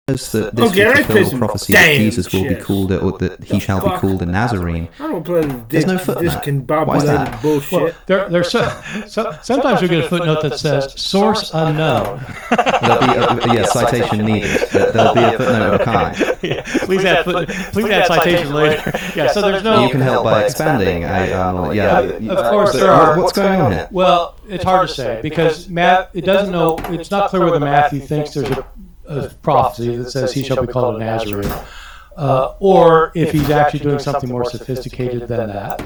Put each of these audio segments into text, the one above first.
That this fulfill prophecy that Jesus will be called, or that he shall be called a Nazarene. I don't play There's no footnote. Why is that? Bullshit. Well, sometimes we get a footnote that says source unknown. There'll be citation needed. There'll be a footnote of a kind. Yeah, please add citation later. Yeah, so there's no. You can help by expanding. Of course there are. What's going on here? Well, it's hard to say because it doesn't know. It's not clear whether Matthew thinks there's a prophecy that says he shall be called a Nazarene, or if he's actually doing something more sophisticated than that.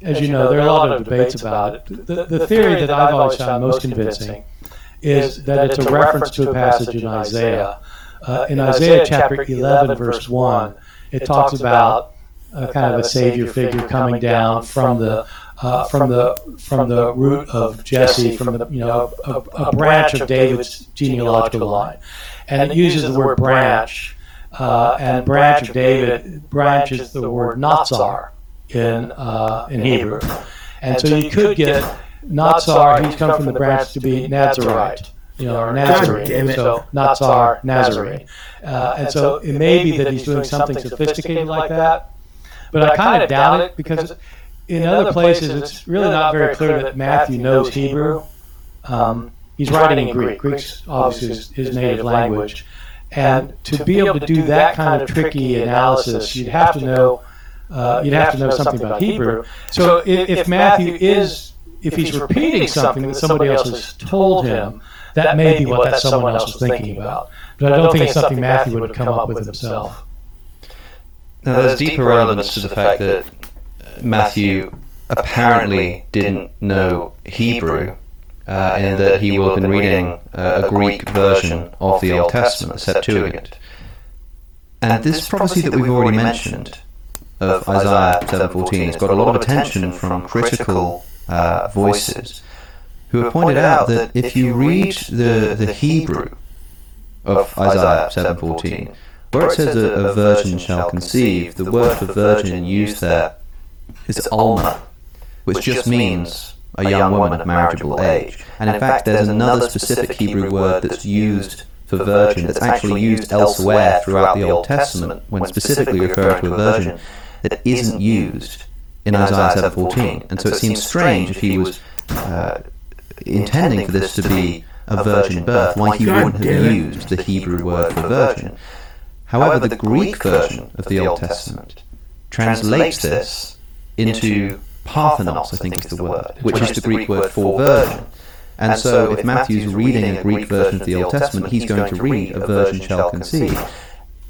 As you know, there are a lot of debates about it. The theory that I've always found most convincing is that it's a reference to a passage in Isaiah. In Isaiah chapter 11, verse 1, it talks about kind of a savior figure coming down from the root of Jesse, from a branch of David's genealogical line. And it uses the word branch, and branch of David, branch is the word Natsar in Hebrew. And so you could get Natsar, he's come from the branch to be Nazarite, or Nazarene. So Natsar, Nazarene. And so it may be that he's doing something sophisticated like that, but I kind of doubt it because in other places it's really not very clear that Matthew knows Hebrew. He's writing in Greek. Greek's obviously his native language. And to be able to do that kind of tricky analysis, you'd have to know something about Hebrew. So if Matthew if he's repeating something that somebody else has told him, that may be what that someone else was thinking about. But I don't think it's something Matthew would come up with himself. Now, there's deeper relevance to the fact that Matthew apparently didn't know Hebrew, in that he will have been reading a Greek version of the Old Testament, the Septuagint. And this prophecy that we've already mentioned of Isaiah 7:14 has got a lot of attention from critical voices who have pointed out that if you read the Hebrew of Isaiah 7:14, where it says a virgin shall conceive, the word for virgin used there is alma, which just means a young woman of marriageable age. And in fact, there's another specific Hebrew word that's used for virgin that's actually used elsewhere throughout the Old Testament when specifically referring to a virgin that isn't used in Isaiah 7:14. And so it seems strange if he was intending for this to be a virgin birth, why he wouldn't have used the Hebrew word for virgin. However, the Greek version of the Old Testament translates this into Parthenos, I think is the word, which is the Greek word for virgin. And so if Matthew's reading a Greek version of the Old Testament, he's going to read a virgin shall conceive.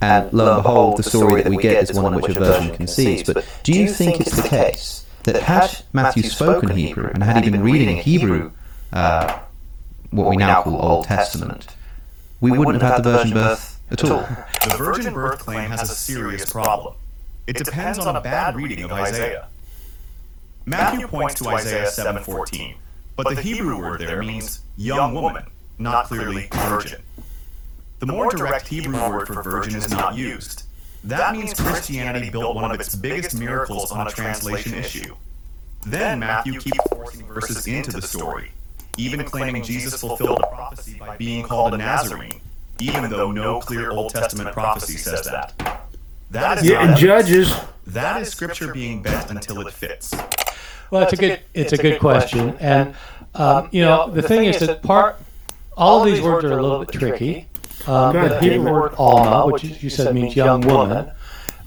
And lo and behold, the story that we get is one in which a virgin conceives. But do you think it's the case that had Matthew spoken Hebrew, and had he been reading Hebrew, what we now call Old Testament, we wouldn't have had the virgin birth at all? The virgin birth claim has a serious problem. It depends on a bad reading of Isaiah. Matthew points to Isaiah 7:14, but the Hebrew word there means young woman, not clearly virgin. The more direct Hebrew word for virgin is not used. That means Christianity built one of its biggest miracles on a translation issue. Then Matthew keeps forcing verses into the story, even claiming Jesus fulfilled a prophecy by being called a Nazarene, even though no clear Old Testament prophecy says that. That is not Judges. That is Scripture being bent until it fits. Well, it's a good question, and the thing is that all of these words are a little bit tricky. The Hebrew word alma, which you said means young woman,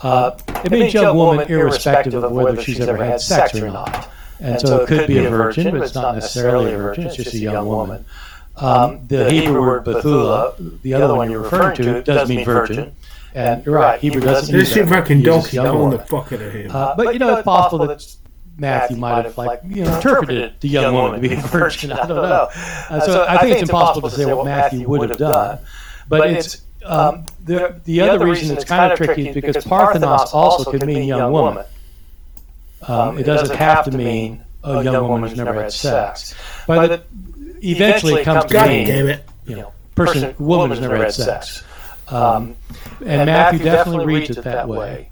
it means young woman irrespective of whether she's ever had sex or not. And so it could be a virgin, but it's not necessarily a virgin, it's just a young woman. The Hebrew word Bethula, the other one you're referring to, does mean virgin. And you're right, Hebrew doesn't use that. Let's see if I can donkey the fuck out of him. But it's possible that Matthew might have interpreted the young woman to be a virgin. I don't know. So I think it's impossible to say what Matthew would have done. But it's the other reason it's kind of tricky is because Parthenos also could mean young woman. It doesn't have to mean a young woman who's never had sex. But eventually it comes to mean woman who's never had sex. And Matthew definitely reads it that way.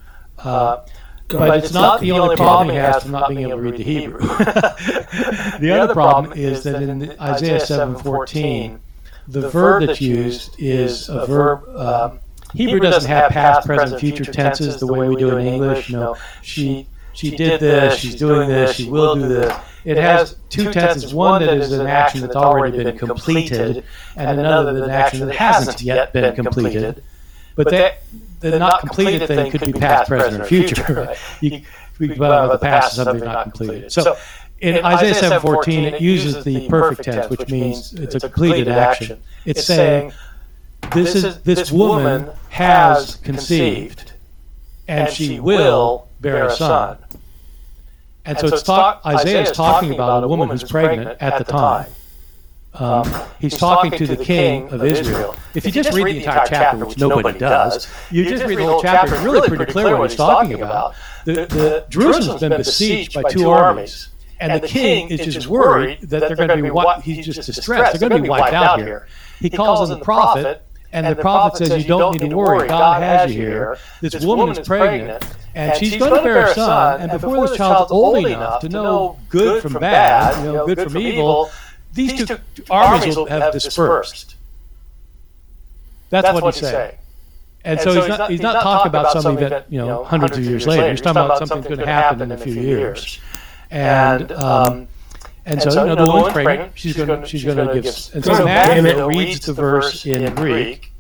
But it's not the only problem he has from not being able to read the Hebrew. The other problem is that in Isaiah 7:14, the verb that's used is a verb Hebrew doesn't have past, present, future tenses the way we do in English. She did this, she's doing this, she will do this. It has two tenses, one that is an action that's already been completed, and another that's an action that hasn't yet been completed. But the not completed thing could be past, present, or future. Right? We can put out the past as something not completed. So in Isaiah 7:14, it uses the perfect tense, which means it's a completed action. It's saying, this woman has conceived, and she will bear a son. And so Isaiah is talking about a woman who's pregnant at the time. He's talking to the king of Israel. If you just read the entire chapter, which nobody does, you just read the whole chapter, it's really pretty clear what he's talking about. Jerusalem's been besieged by two armies, and the king is just worried that they're going to be wiped. He's just distressed. They're going to be wiped out here. He calls on the prophet, and the prophet says, you don't need to worry. God has you here. This woman is pregnant, and she's going to bear a son, and before this child's old enough to know good from bad, good from evil, these two armies will have dispersed. That's what he's saying. And so he's not talking about something that, hundreds of years later. He's talking about something that's going to happen in a few years. And so the woman's pregnant. She's going to give. And so Matthew reads the verse in Greek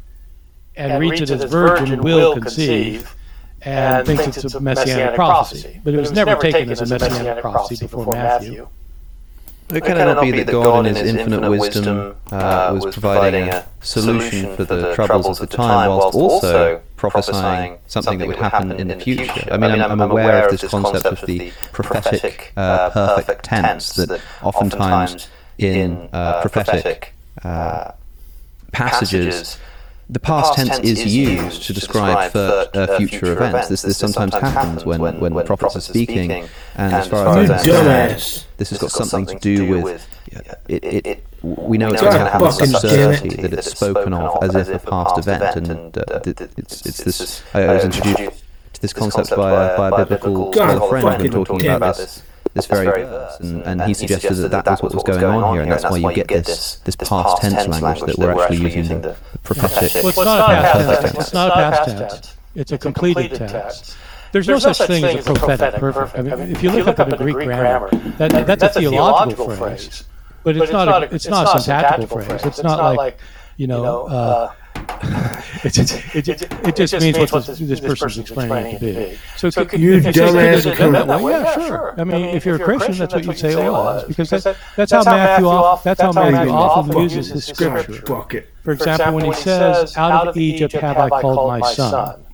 and reads it as virgin will conceive and thinks it's a messianic prophecy. But it was never taken as a messianic prophecy before Matthew. It cannot be that God in his infinite wisdom was providing a solution for the troubles of the time whilst also prophesying something that would happen in the future. I mean, I'm aware of this concept of the prophetic perfect tense that oftentimes in prophetic passages the past tense is used to describe future events. This sometimes happens when prophets are speaking, and as far as this has got something to do with it. We know it's going to have this absurdity that it's spoken of as if a past event, and it's this. I was introduced to this concept by a biblical friend and talking about this very verse, and he suggested that was what was going on here, and that's why you get this past tense language that we're actually using the prophetic. Well, it's not a past tense. It's not a past tense. It's a completed tense. There's no such thing as a prophetic perfect. I mean, if you look up the Greek grammar, that's a theological phrase, but it's not a syntactical phrase. It's not like it just means what this person's explaining it to be. So you dumbass. Yeah, sure. I mean, if you're a Christian, that's what you'd say it was, because that's how Matthew often uses his scripture. For example, when he says, "Out of Egypt have I called my son,"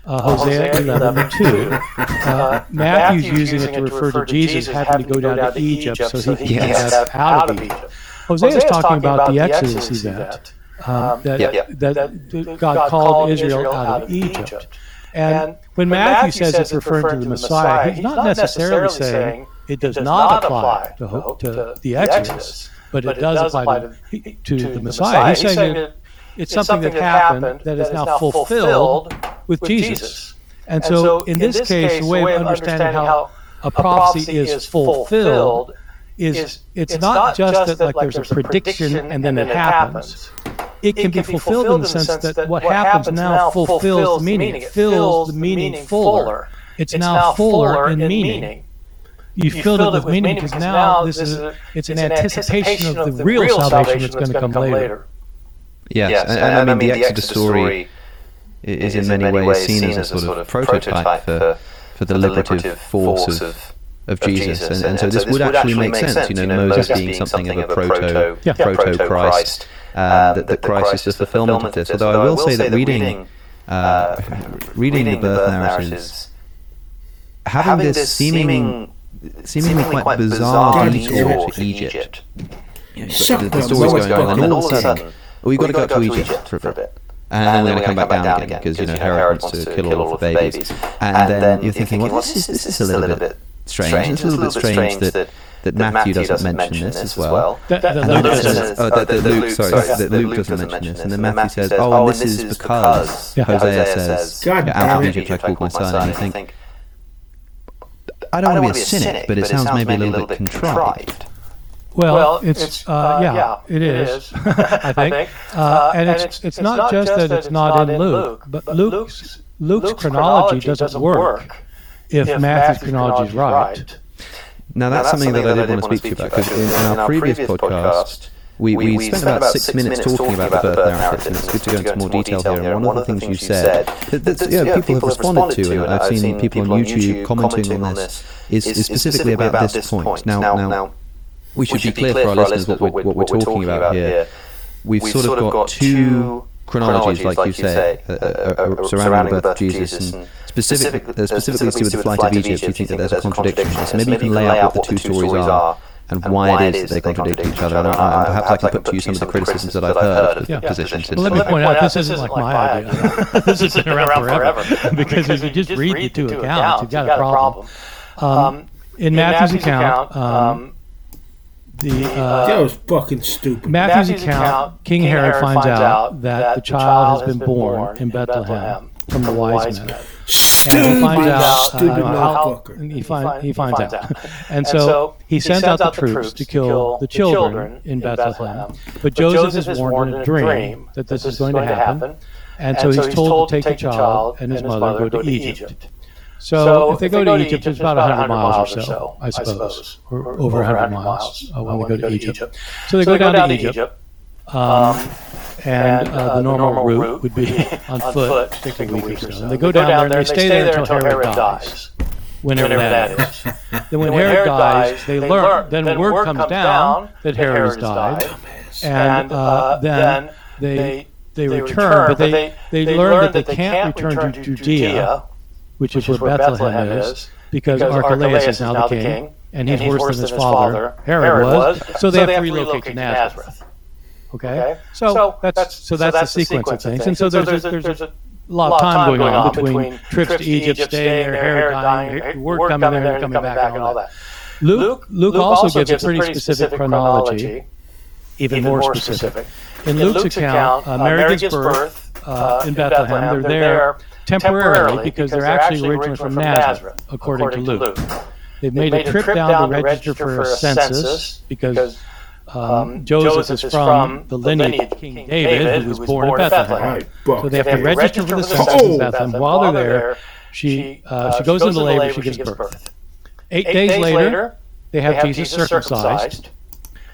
Hosea 11:2. Matthew's using it to refer to Jesus having to go down to Egypt so he can get out of Egypt. Hosea's talking about the Exodus event. That God called Israel out of Egypt. And when Matthew says it's referring to the Messiah, he's not necessarily saying it does not apply to the Exodus, but it does apply to the Messiah. He's saying that it's something that happened that is now fulfilled with Jesus. And so in this case, the way of understanding how a prophecy is fulfilled is it's not just that there's a prediction and then it happens. It can be fulfilled in the sense that what happens now fulfills the meaning. It fills the meaning fuller. It's now fuller in meaning. You filled it with meaning because now it's an anticipation of the real salvation that's going to come later. Yes, and I mean the Exodus story is in many ways seen as a sort of prototype for the liberative force of Jesus, and so this would actually make sense. Moses being something of a proto-Christ. That Christ is the fulfillment of this. Although I will say that reading the birth narratives, having this seemingly quite bizarre detour to Egypt. The story's going on, and then all of a sudden, we've got to go up to Egypt for a bit. And then we're going to come back down again, because Herod wants to kill all of the babies. And then you're thinking, well, this is a little bit strange. It's a little bit strange that Matthew doesn't mention this as well. That Luke doesn't mention this. And then Matthew says, and this is because Hosea says, out of Egypt I called my son. And you think, I don't want to be a cynic, but it sounds maybe a little bit contrived. Well, it's it is. I think, and it's not just that it's not in Luke, but Luke's chronology doesn't work if Matthew's chronology is right. Now that's something that I did want to speak to you about, because in our previous podcast, we spent about 6 minutes talking about the birth narratives, and it's good to go into more detail here. And one of the things you said that people have responded to, and I've seen people on YouTube commenting on this, is specifically about this point. Now, we should be clear for our listeners what we're talking about here. We've sort of got two chronologies, like you say, surrounding the birth of Jesus, and specifically to do with the flight of Egypt. You think that there's a contradiction. So maybe you can lay out what the two stories are and why it is that they contradict each other. And perhaps I can put to you some of the criticisms that I've heard of the positions. Well, let me point out, this isn't like my idea. This has been around forever. Because if you just read the two accounts, you've got a problem. In Matthew's account, that was fucking stupid. Matthew's account, King Herod finds out that the child has been born in Bethlehem from the wise men. And he finds out, he finds out. And so he sends out the troops to kill the children in Bethlehem. But Joseph is warned in a dream that this is going to happen. And so he's told to take the child and his mother go to Egypt. So if they go to Egypt, it's about 100 miles or so, I suppose, or over 100 miles when they go to Egypt. So they go down to Egypt, and the normal route would be on foot, take a week or so. And they go down there and they stay there until Herod dies, whenever that is. Then when Herod dies, they learn, then word comes down that Herod has died, and then they return, but they learn that they can't return to Judea, which is where Bethlehem is, because Archelaus is now the king, and he's worse than his father, Herod was, so they have to relocate to Nazareth. Okay? So that's the sequence of things. And so there's a lot of time going on between trips to Egypt, staying there, Herod dying, word coming there and coming back, and all that. Luke also gives a pretty specific chronology, even more specific. In Luke's account, Mary gives birth in Bethlehem. They're there temporarily because they're actually originally from Nazareth, according to Luke. They've made a trip down to register for a census because Joseph is from the lineage of King David, who was born in Bethlehem. So they have to register for the census in Bethlehem. While they're there, she goes into labor, she gives birth. 8 days later, they have Jesus circumcised.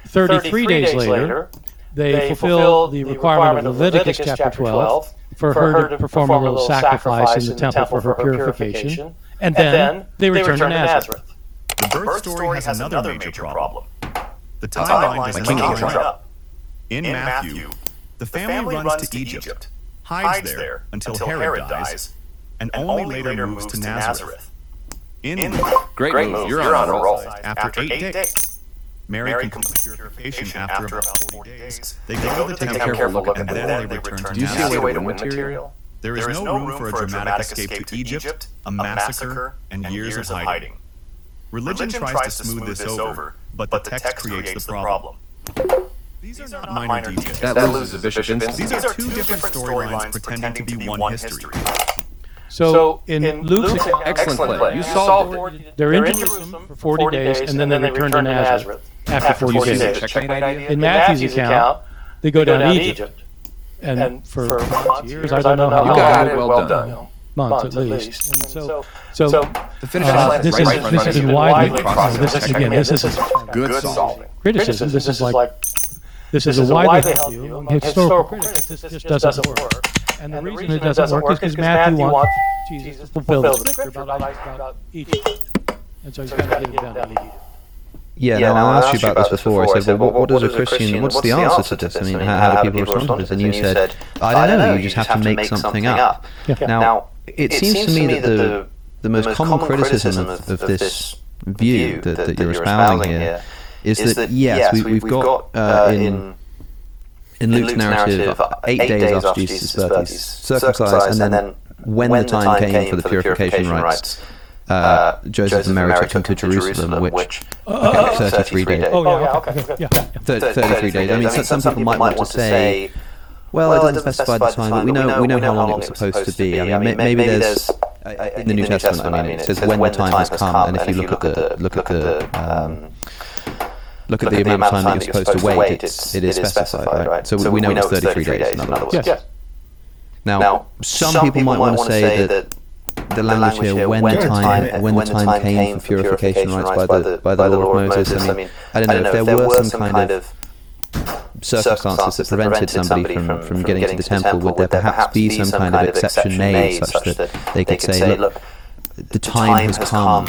33 days later, they fulfill the requirement of Leviticus chapter 12 for her to perform a little sacrifice in the temple for her purification, and then they return to Nazareth. The birth story has another major problem. The timeline does not line up. In Matthew, the family runs to Egypt, hides there until Herod dies, and only later moves to Nazareth. In Luke, Great move, you're on a roll. after 8 days, Mary completes purification after about 40 days. They go to the temple and then they return to Nazareth. Do you see a way to win material? There is no room for a dramatic escape to Egypt, a massacre, and years of hiding. Religion tries to smooth this over, but the text creates the problem. These are not minor details. That loses a bishop instant. These are two different storylines pretending to be one history. So in Luke's Excellent play. You solved it. they're in Jerusalem for 40 days, and then they return to Nazareth after 40 days. Checkmate idea? In Matthew's account, they go down to Egypt, and for years, I don't know how You long, got it. Well done. months at least. And so The finish line this is right in front has of been you. widely, Cross this is checkmate. good Good solving. criticism. This is a widely held view among historical critics. This just doesn't work. And the reason it doesn't work is because Matthew wants Jesus to fulfill the scripture about Egypt. And so he's got to get him down to Egypt. Yeah, now I asked you about this before. I said, well, what does a Christian, what's the answer to this? I mean, how do people respond to this? And you said, I don't know, you just have to make something up. Now, it seems to me that the most common criticism of this view that you're espousing here is that, yes, we've got in Luke's narrative, 8 days after Jesus' birth, he's circumcised, and then when the time came for the purification rites, Joseph and Mary took him to Jerusalem, which 33 days. Oh, yeah, okay. 33 days. I mean, some people might want to say, well, it doesn't specify the time, but we know how long it was supposed to be. I mean, maybe there's in the New Testament. I mean, it says when the time has come, and if you look at the look at the amount of time that you're supposed to wait, it is specified, right? So we know it's 33 days, in other words. Yes. Now, some people might want to say that the language here, when the time came for purification rites by the law of Moses, I mean, I don't know, if there were some kind of circumstances that prevented somebody from getting to the temple, would there perhaps be some kind of exception made such that they could say, look, the time has come,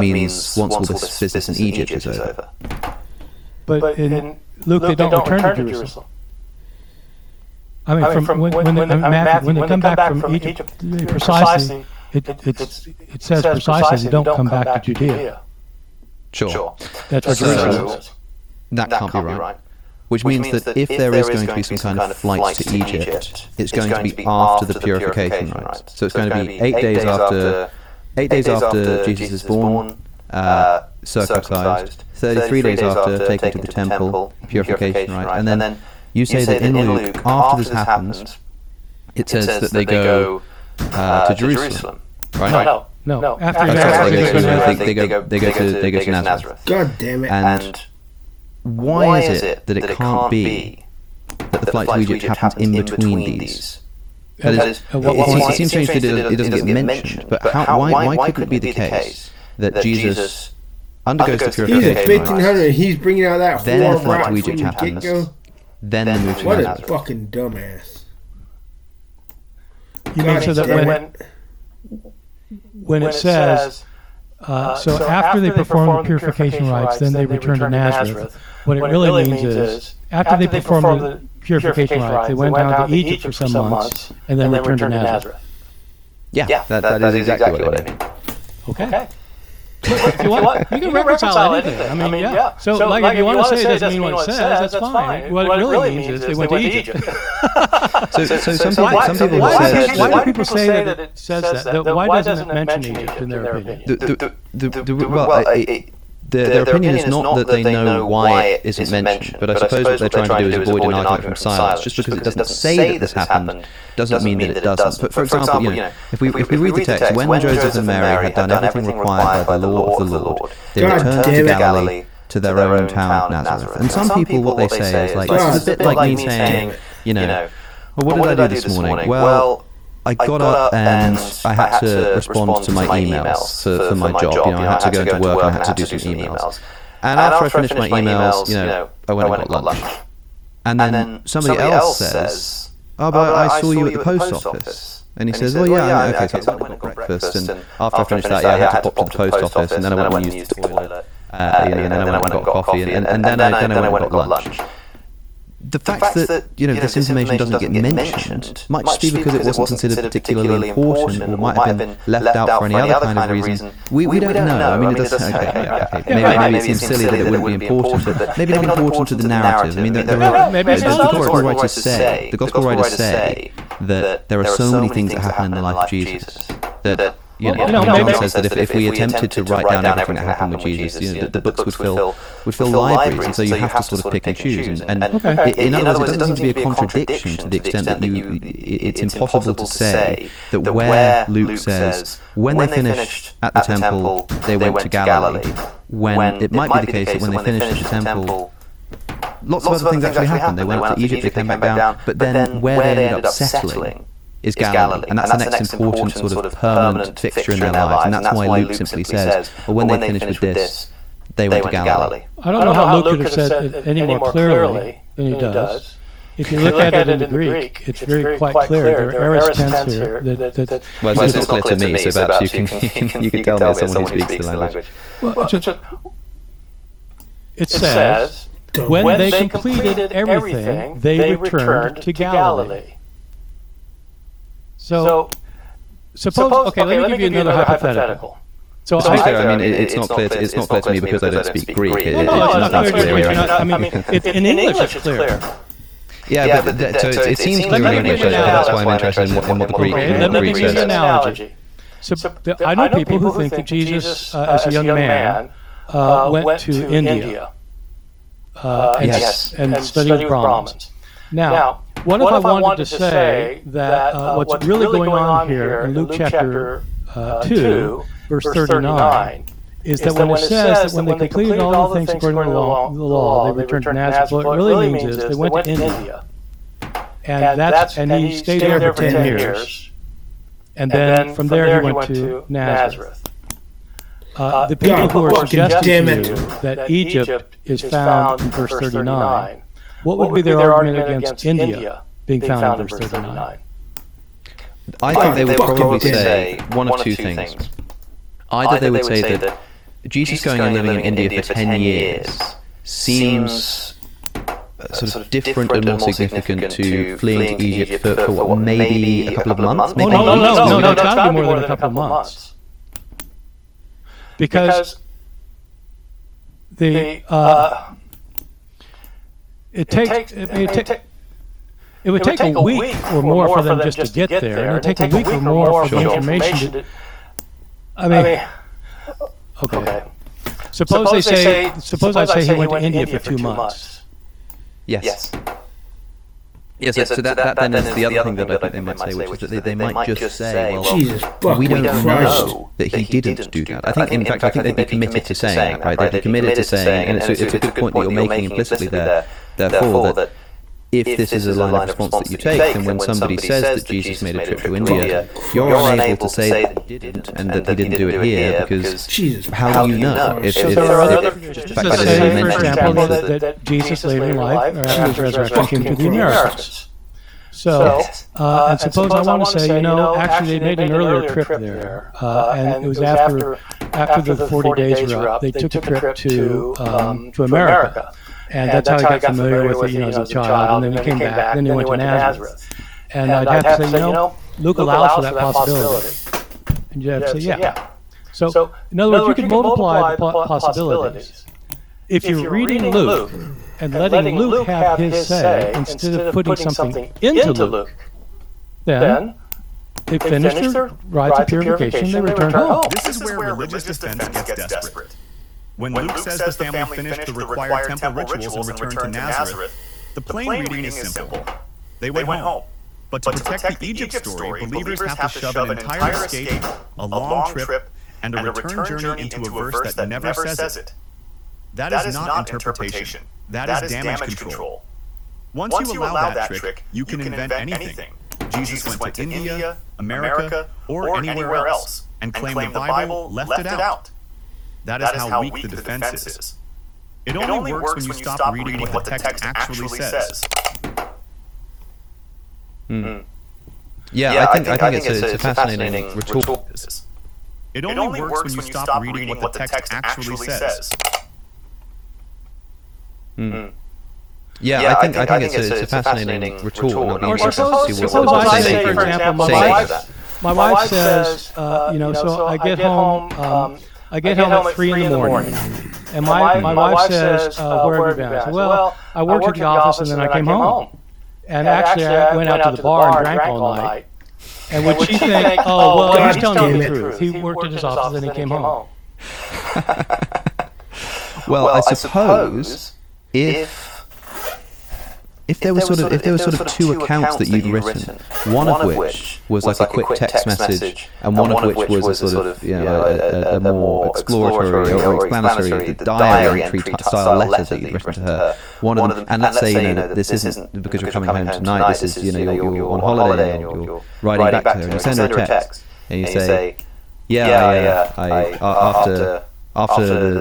means once all this business in Egypt is over. But in Luke, they don't return to Jerusalem. I mean, when they come back from Egypt, precisely, it says precisely they don't come back to Judea. Sure. That's what Jerusalem is. That can't be right. Which means that if there is going to be some kind of flight to Egypt, it's going to be after the purification rites. So it's going to be 8 days after Jesus is born, circumcised, 33 days after taken to the temple, purification rites, and then you say that in Luke, after this happens, it says that they go to Jerusalem, right? No. After they go to Nazareth. God damn it. And why is it that it can't be that the flight to Egypt happens in between these? It seems strange that it doesn't get mentioned, but why couldn't it be the case that Jesus undergoes the purification rites, he's bringing out that then the horror flight rock to Egypt from the happens, get-go? then the move to What a Nazareth? fucking dumbass. You mean so that when it says, so after they perform the purification rites, then they return to Nazareth. What it really means is, after they perform the purification rites, they went down to Egypt for some months, and then returned to Nazareth. Yeah, that is exactly what I mean. Okay. If you want, you can reconcile anything. I mean, yeah. So, like, if you want to say it doesn't mean what it says, that's fine. What it really means is they went to Egypt. So some people have said... Why do people say that it says that? Why doesn't it mention Egypt in their opinion? Their opinion is not that they know why it isn't mentioned, but I suppose what they're trying to do is avoid an argument from silence. Just because it doesn't say that this happened doesn't mean that it doesn't. But for example, if we read the text, when Joseph and Mary had done everything required by the law of the Lord, they returned to Galilee, to their own town Nazareth. And some people, what they say is like, it's a bit like me saying, well, what did I do this morning? Well, I got up and I had to respond to my emails for my job. I had to go to work and I had to do some emails. And after I finished my emails, I went and got lunch. And then somebody else says, oh, but I saw you at the post office. And he says, well, yeah, okay, so I went and got breakfast. And after I finished that, I had to pop to the post office. And then I went and used the toilet. And then I went and got coffee. And then I went and got lunch. The fact that this information doesn't get mentioned might just be because it wasn't considered particularly important, or might have been left out for any other kind of reason. We don't know. I mean, it does. Okay. Maybe it seems silly that it wouldn't be important, but maybe not important to the narrative. I mean, the gospel writers say that there are so many things that happen in the life of Jesus that. John says that if we attempted to write down everything that happened with Jesus, the books would fill libraries, and so you have to sort of pick and choose. And in other words, it doesn't seem to be a contradiction to the extent that it's impossible to say that where Luke says when they finished at the temple they went to Galilee, when it might be the case that when they finished at the temple lots of other things actually happened. They went up to Egypt, they came back down, but then where they ended up settling is Galilee, and that's the next important sort of permanent fixture in their lives, and that's why Luke simply says, well, when they finished with this, they went to Galilee. I don't know how Luke could have said it any more clearly than he does. If you look at it in the Greek, it's very quite clear. There are aorist tense here. Well, it's not clear to me, so perhaps you can tell me as someone who speaks the language. It says, when they completed everything, they returned to Galilee. So, suppose. Okay, let me give you another hypothetical. So I mean, it's not clear to me because I don't speak Greek. It's not clear. I mean, in English it's clear. Yeah, but it seems clear in English. That's why I'm interested in what the Greek says. Let me give you an analogy. So I know people who think that Jesus, as a young man, went to India and studied Brahmins. Now, what if I wanted to say that what's really going on here in Luke chapter 2, verse 39, is that when it says that when they completed all the things according to the law, they returned to Nazareth, what it really means is they went to India. And he stayed there for 10 years. And then from there he went to Nazareth. The people who are suggesting to you that Egypt is found in verse 39, what would be their argument against India being found in verse 39? I think they would probably say one of two things. Either they would say that Jesus going and living in India for 10 years seems sort of different and more significant to fleeing to Egypt for what, maybe a couple of months? Maybe No, it's got to be more than a couple of months. Because it would take a week or more for them just to get there. And it would take a week or more for the information to... Okay. Suppose I say he went to India for 2 months. Yes. Yes, so that then is the other thing that I think they might say, which is that they might just say, well, we don't know that he didn't do that. I think, in fact, they'd be committed to saying that, right? They'd be committed to saying, and it's a good point that you're making implicitly there, therefore, that if this is a line of response that you take, then when somebody says that Jesus made a trip to India, you're unable to say that he didn't, and that he didn't do it here, because how do you know? If there are other, just to say, for example, that Jesus later in life, or after his resurrection, came to the Americas. So, and suppose I want to say, actually they made an earlier trip there, and it was after the 40 days were up, they took a trip to America. And that's how he got familiar with it, as a child. And then he came back. Then he went to Nazareth. And I'd have to say, Luke allows for that possibility. And you'd have to say, yeah. So, in other words, you could multiply the possibilities. If you're reading Luke and letting Luke have his say instead of putting something into Luke, then they finished their rites of purification, they returned home. This is where religious defense gets desperate. When Luke says the family finished the required temple rituals and returned to Nazareth, the plain reading is simple. They went home. But to protect the Egypt story, believers have to shove an entire escape, a long trip, and a return journey into a verse that never says it. That is not interpretation. That is damage control. Once you allow that trick, you can invent anything. Jesus went to India, America, or anywhere else, and claim the Bible left it out. That is how weak the defense is. It only works when you stop reading what the text actually says. Yeah, I think it's a fascinating retort. It only works when you stop reading what the text actually says. Yeah, I think it's a fascinating retort. Or suppose I say, for example, my wife says, so I get home. I get home at 3 in the morning, and my wife says, where have you been? I said, well, I worked at the office and then I came home. And actually, I went out to the bar and drank all night. And would she think, oh, well, he's telling me the truth. He worked at his office and then he came home. Well, I suppose if there were sort of two accounts that you'd written, one of which was like a quick text message, and one of which was a sort of a more exploratory or explanatory diary entry style letter that you'd written to her. One of them, and let's say this isn't because you're coming home tonight. This is you're on holiday and you're riding back to her, and you send her a text and you say, after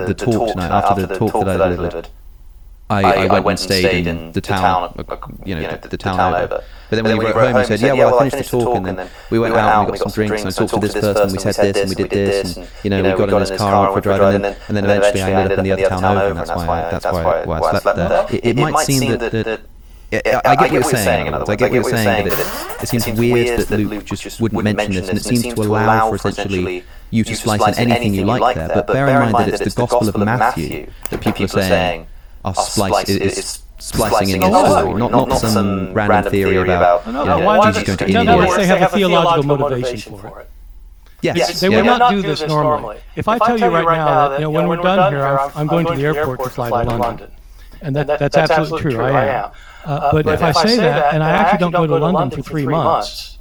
the talk tonight, after the talk that I delivered, I went and stayed in the town, the town over. But then when you wrote home, you said, I finished the talk, and then we went out and we got some drinks, and I talked to this person, and we said this, and we did this, and we got in this car and went for a drive, and then eventually I ended up in the other town over, and that's why I slept there. It might seem that I get what you're saying, in other words. I get what you're saying, that it seems weird that Luke just wouldn't mention this, and it seems to allow for essentially you to slice in anything you like there. But bear in mind that it's the Gospel of Matthew that people are saying is splicing in the story, not some random theory about Jesus going to India. In other words, they have a theological motivation for it. Yes. They would not do this normally. If I tell you right now that when we're done here, I'm going to the airport to fly to London, and that's absolutely true, I am. But if I say that, and I actually don't go to London for 3 months,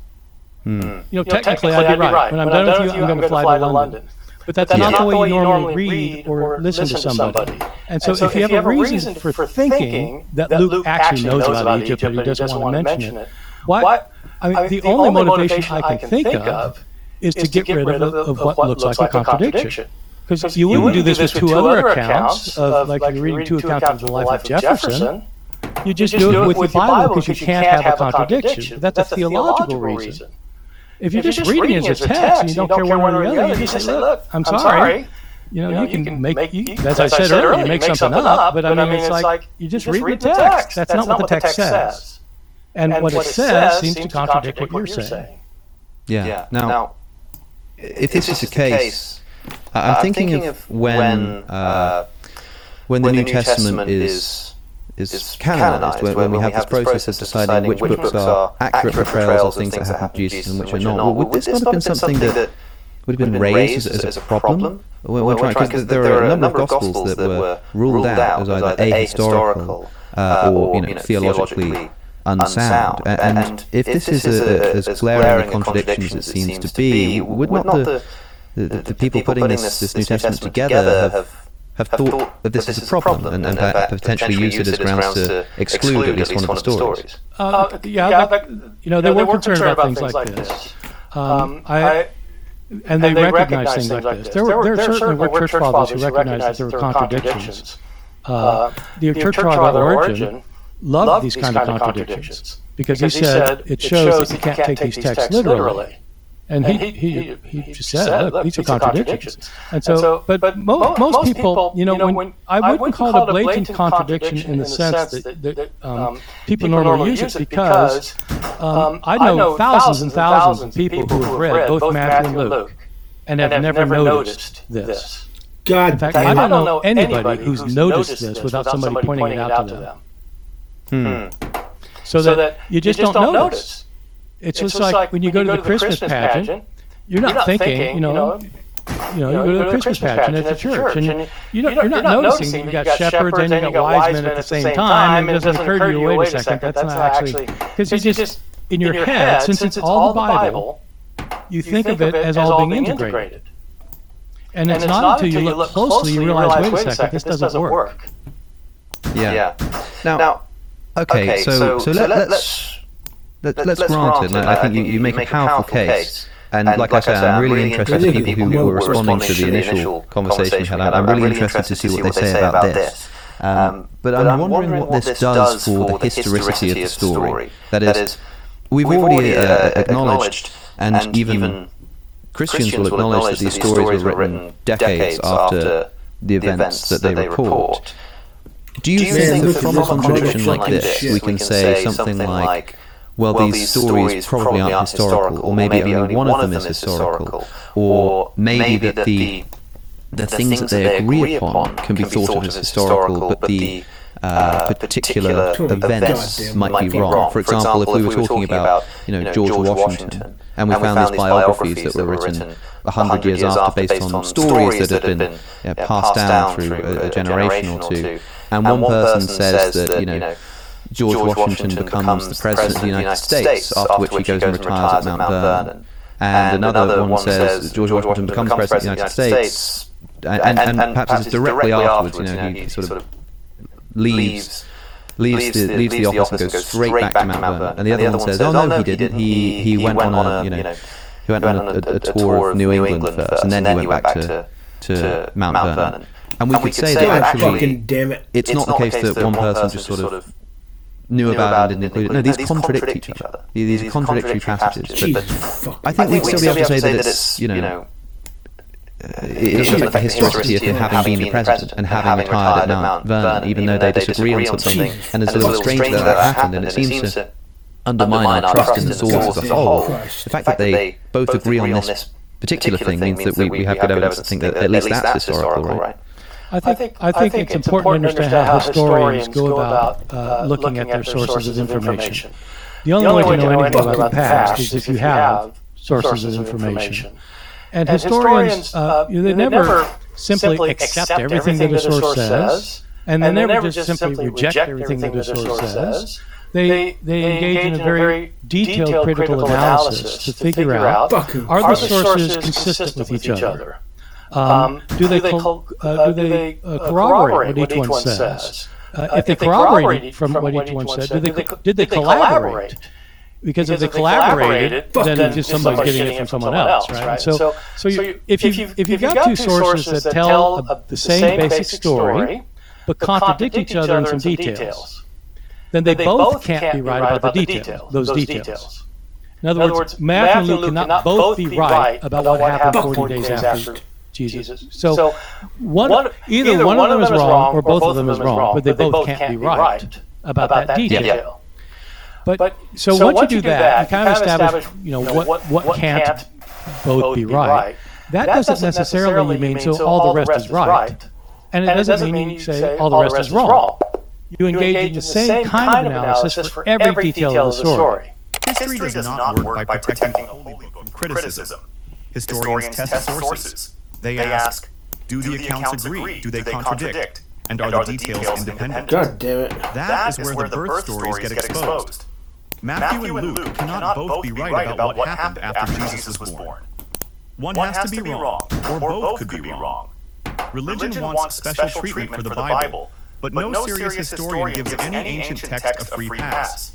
technically I'd be right. When I'm done with you, I'm going to fly to London. But that's not the way you normally read or listen to somebody. And so if you have a reason for thinking that Luke actually knows about Egypt, but he doesn't want to mention it, the only motivation I can think of is to get rid of what looks like a contradiction. Because you wouldn't do this with two other accounts, like you're reading two accounts of the life of Jefferson. You just do it with the Bible because you can't have a contradiction. That's a theological reason. If you're just reading it as a text and you don't care one way or the other, you just say, look, I'm sorry. You can make, as I said earlier, you make something up, but it's like you just read the text. That's not what the text says. And what it says seems to contradict what you're saying. Yeah. Now, if this is the case, I'm thinking of when the New Testament is canonized, when we have this process of deciding which books are accurate portrayals of things that happened to Jesus and which are not. Would this not have been something that would have been raised as a problem? Because there are a number of Gospels that were ruled out as either ahistorical or theologically unsound. And if this is as glaring a contradiction as it seems to be, would not the people putting this New Testament together have thought that this is a problem and potentially used it as grounds to exclude at least one of the stories? They were concerned about things like this. And they recognized things like this. There certainly were church fathers who recognized that there were contradictions. The church father Origen loved these kind of contradictions because he said it shows that you can't take these texts literally. And he just said, look, these are contradictions. And so, but most people, when I wouldn't call it a blatant contradiction in the sense that people normally use it because I know thousands and thousands of people who have read both Matthew and Luke and have never noticed this. God, in fact, I don't know anybody who's noticed this without somebody pointing it out to them. So that you just don't notice. It's just like when you go to the Christmas pageant, you're not thinking, you go to the Christmas pageant at the church, and you're not noticing that you got shepherds and you got wise men at the same time. It doesn't occur to you, wait a second, that's not actually, because you just, in your head, since it's all the Bible, you think of it as all being integrated. And it's not until you look closely you realize, wait a second, this doesn't work. Yeah. Now, okay, so let's grant it. I think you make a powerful case. And like I said, I'm really interested in people who were responding to the initial conversation we had. I'm really interested to see what they say about this. But I'm wondering what this does for the historicity of the story. That is, we've already acknowledged, and even Christians will acknowledge that these stories were written decades after the events that they report. Do you think that from a contradiction like this, we can say something like, well, these stories probably aren't historical, or maybe only one of them is historical, or maybe that the things that they agree upon can be thought of as historical, but the particular events might be wrong. For example, if we were talking about George Washington, and we found these biographies that were written 100 years after based on stories that had been passed down through a generation or two, and one person says that George Washington becomes the President of the United States, after which he goes and retires at Mount Vernon. And another one says George Washington becomes President of the United States, and perhaps it's directly afterwards, he sort of leaves the office and goes straight back to Mount Vernon. And the other one says, oh no, he didn't. He went on a tour of New England first, and then he went back to Mount Vernon. And we could say that actually, it's not the case that one person just sort of knew about it and didn't include it. No, these contradict each other. These are contradictory passages. But I think we'd still be able to say that it's, it shows like the historicity of him having been the president and having retired at Mount Vernon, even though they disagree on something. And it's a little strange that happened, and it seems to undermine our trust in the source as a whole. The fact that they both agree on this particular thing means that we have good evidence to think that at least that's historical, right? I think it's important to understand how historians go about looking at their sources of information. The only way to know anything about the past is if you have sources of information. And historians, they never simply accept everything that a source says, and they never just simply reject everything that a source says. They engage in a very detailed critical analysis to figure out, are the sources consistent with each other? Do they corroborate what each one says? If they corroborate from what each one said, did they collaborate? Because if they collaborated, then just somebody's getting it from someone else, right? So if you've got two sources that tell the same basic story, but contradict each other in some details, then they both can't be right about the those details. In other words, Matthew and Luke cannot both be right about what happened 40 days after Jesus. So either one of them is wrong or both of them is wrong, but they both can't be right about that detail. But so once you do that, you kind of establish, what can't both be right. That doesn't necessarily mean so all the rest is right, and it doesn't mean you say all the rest is wrong. You engage in the same kind of analysis for every detail of the story. History does not work by protecting the Holy Book from criticism. Historians test sources. They ask, do the accounts agree? Do they contradict? And are the details independent? God damn it. That is where the birth stories get exposed. Matthew and Luke cannot both be right about what happened after Jesus was born. One has to be wrong, or both could be wrong. Religion wants special treatment for the Bible, but no serious historian gives any ancient text a free pass.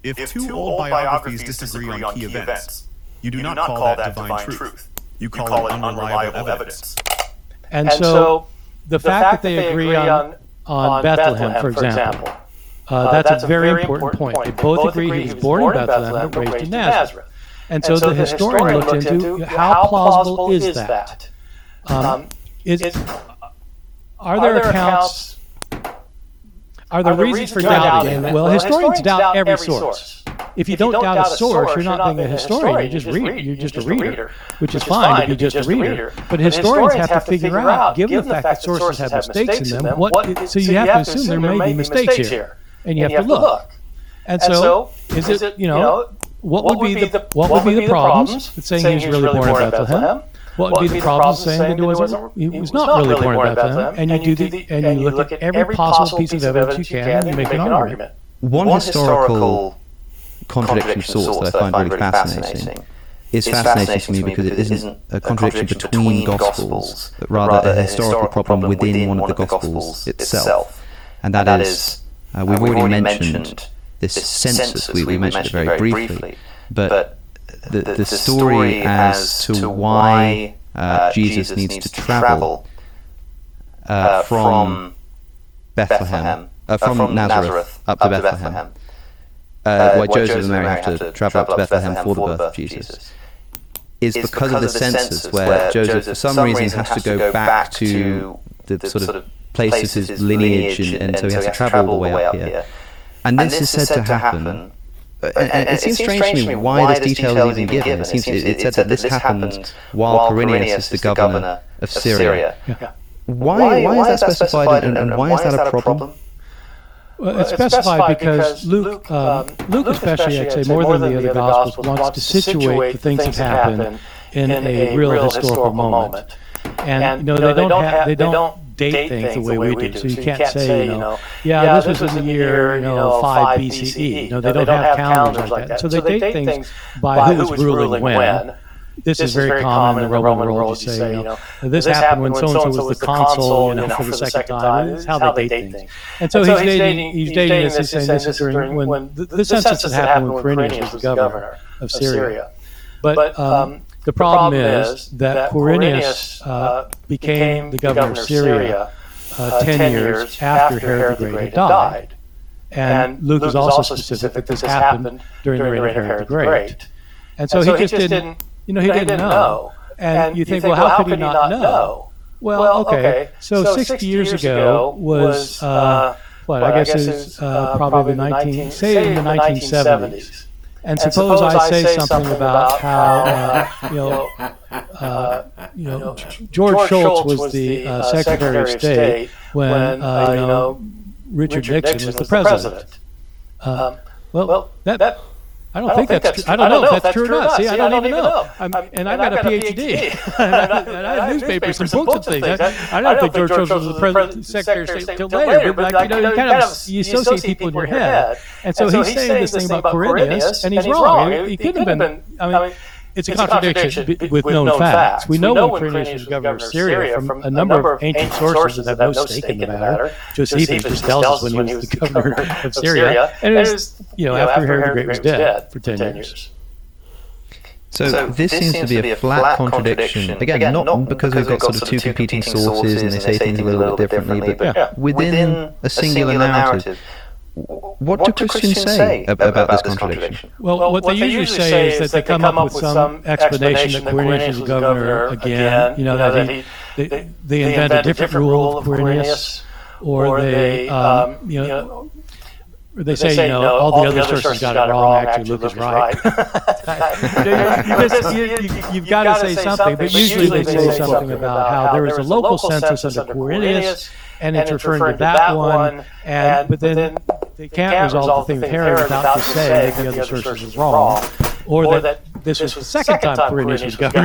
If two old biographies disagree on key events, you do not call that divine truth. You call it unreliable evidence. And so the fact that they agree on Bethlehem, for example, that's a very important point. They both agree he was born in Bethlehem but raised in Nazareth. And so the historian looked into how plausible is that? Are there accounts? Are there reasons for doubting it? Well, historians doubt every source. If you don't doubt a source, you're not being a historian. You're just a reader, which is fine to be just a reader. But historians have to figure out, given the fact that sources have mistakes in them, so you have to assume there may be mistakes here, and you have to look. And so, is it what would be the problems with saying he was really born in Bethlehem? What would be the problems saying that he was not really born in Bethlehem? And you look at every possible piece of evidence you can, and you make an argument. One historical contradiction of sorts that I find really fascinating is fascinating to me because it isn't a contradiction between Gospels, but rather a historical problem within one of the Gospels itself. And that is, we've already mentioned this census, we mentioned it very briefly, but the story as to why Jesus needs to travel from Bethlehem, from Nazareth up to Bethlehem, why Joseph and Mary have to travel up to Bethlehem for the birth of Jesus, is because of the census where Joseph, for some reason, has to go back to the sort of place of his lineage, and so he has to travel all the way up here. And this is said to happen. And it seems strange to me why this detail is even given. It's said that this happened while Quirinius is the governor of Syria. Yeah. Why is that specified, and why is that a problem? Well, it's specified because Luke especially, I'd say, more than the other Gospels, wants to situate the things that happen in a real historical moment. And they don't date things the way we do. So you can't say, this was in the year 5 BCE. They don't have calendars like that. So they date things by who was ruling when. This is very common in the Roman world to say, this happened when so-and-so was the consul, for the second time. This is how they date things. And so he's dating this, he's saying this is during when the census happened when Quirinius was the governor of Syria. But the problem is that Quirinius became the governor of Syria 10 years after Herod the Great had died. And Luke is also specific that this happened during the reign of Herod the Great. And so he just didn't, he didn't know. And you think, well, how could he not know? Well, okay, so 60 years ago was, I guess it's probably in the 1970s. And suppose I say something about how, George Shultz was the Secretary of State when, Richard Nixon was the president. I don't think that's true. I don't know if that's true or not. See, I don't even know. And I've got a PhD. and I have newspapers and books and things. I don't think George Shultz was the Secretary of State until later. But you associate people in your head. And so he's saying this thing about Quirinius, and he's wrong. He couldn't have been. it's a contradiction with known facts. We know when Quirinius was governor of Syria from a number of ancient sources that have no stake in the matter. Josephus just tells us when he was the governor of Syria, and it was, after Herod the Great was dead for 10 years. So this seems to be a flat contradiction. Again, not because we've got sort of two competing sources and they say things a little bit differently, but within a singular narrative. What do Christians say about this contradiction? Well, what they usually say is that they come up with some explanation that Quirinius is the governor again. That they invent a different rule of Quirinius, or they they say, all the other sources got it wrong. Actually, Luke is right. You've got to say something, but usually they say something about how there was a local census under Quirinius, and it's referring to that one, but then they can't resolve the thing with Herod without just saying that the other sources is wrong, or that this was the second time Quirinius was governor.